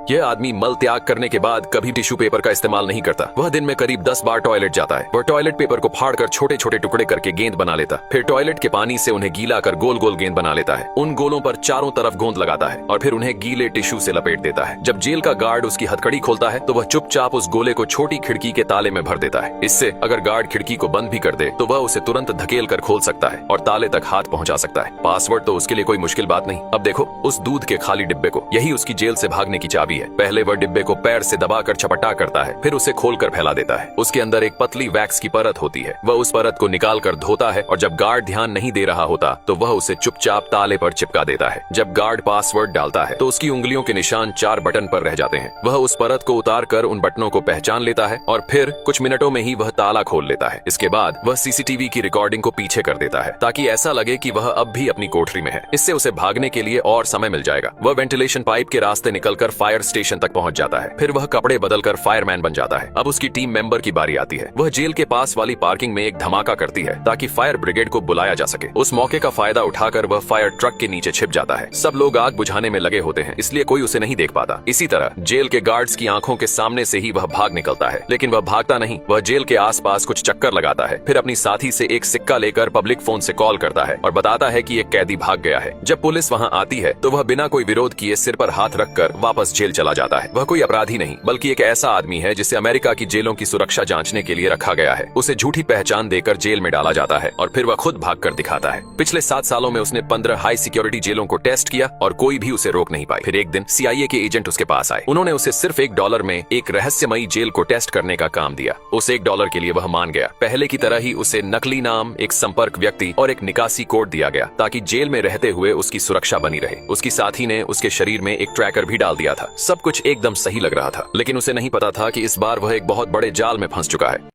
यह आदमी मल त्याग करने के बाद कभी टिश्यू पेपर का इस्तेमाल नहीं करता। वह दिन में करीब 10 बार टॉयलेट जाता है। वह टॉयलेट पेपर को फाड़कर छोटे छोटे टुकड़े करके गेंद बना लेता, फिर टॉयलेट के पानी से उन्हें गीला कर गोल गोल गेंद बना लेता है। उन गोलों पर चारों तरफ गोंद लगाता है और फिर उन्हें गीले टिश्यू से लपेट देता है। जब जेल का गार्ड उसकी हथकड़ी खोलता है तो वह चुपचाप उस गोले को छोटी खिड़की के ताले में भर देता है। इससे अगर गार्ड खिड़की को बंद भी कर दे तो वह उसे तुरंत धकेल कर खोल सकता है और ताले तक हाथ पहुंचा सकता है। पासवर्ड तो उसके लिए कोई मुश्किल बात नहीं। अब देखो उस दूध के खाली डिब्बे को, यही उसकी जेल से भागने की चाबी है। पहले वह डिब्बे को पैर से दबाकर छपटा करता है, फिर उसे खोलकर फैला देता है। उसके अंदर एक पतली वैक्स की परत होती है। वह उस परत को निकाल कर धोता है और जब गार्ड ध्यान नहीं दे रहा होता तो वह उसे चुपचाप ताले पर चिपका देता है। जब गार्ड पासवर्ड डालता है तो उसकी उंगलियों के निशान 4 बटन पर रह जाते हैं। वह उस परत को उतार कर उन बटनों को पहचान लेता है और फिर कुछ मिनटों में ही वह ताला खोल लेता है। इसके बाद वह सीसीटीवी की रिकॉर्डिंग को पीछे कर देता है ताकि ऐसा लगे कि वह अब भी अपनी कोठरी में है। इससे उसे भागने के लिए और समय मिल जाएगा। वह वेंटिलेशन पाइप के रास्ते निकलकर फायर स्टेशन तक पहुंच जाता है। फिर वह कपड़े बदलकर फायरमैन बन जाता है। अब उसकी टीम मेंबर की बारी आती है। वह जेल के पास वाली पार्किंग में एक धमाका करती है ताकि फायर ब्रिगेड को बुलाया जा सके। उस मौके का फायदा उठाकर वह फायर ट्रक के नीचे छिप जाता है। सब लोग आग बुझाने में लगे होते हैं, इसलिए कोई उसे नहीं देख पाता। इसी तरह जेल के गार्ड्स की आंखों के सामने से ही वह भाग निकलता है, लेकिन वह भागता नहीं। वह जेल के आसपास कुछ चक्कर लगाता है, फिर अपनी साथी से एक सिक्का लेकर पब्लिक फोन से कॉल करता है और बताता है कि एक कैदी भाग गया है। जब पुलिस वहां आती है तो वह बिना कोई विरोध किए सिर पर हाथ रखकर वापस जेल चला जाता है। वह कोई अपराधी नहीं बल्कि एक ऐसा आदमी है जिसे अमेरिका की जेलों की सुरक्षा जांचने के लिए रखा गया है। उसे झूठी पहचान देकर जेल में डाला जाता है और फिर वह खुद भागकर दिखाता है। पिछले 7 सालों में उसने 15 हाई सिक्योरिटी जेलों को टेस्ट किया और कोई भी उसे रोक नहीं पाई। फिर एक दिन CIA के एजेंट उसके पास आए। उन्होंने उसे सिर्फ $1 में एक रहस्यमयी जेल को टेस्ट करने का काम दिया। उस $1 के लिए वह मान गया। पहले की तरह ही उसे नकली नाम, एक संपर्क व्यक्ति और एक निकासी कोड दिया गया ताकि जेल में रहते हुए उसकी सुरक्षा बनी रहे। उसकी साथी ने उसके शरीर में एक ट्रैकर भी डाल दिया था। सब कुछ एकदम सही लग रहा था, लेकिन उसे नहीं पता था कि इस बार वह एक बहुत बड़े जाल में फंस चुका है।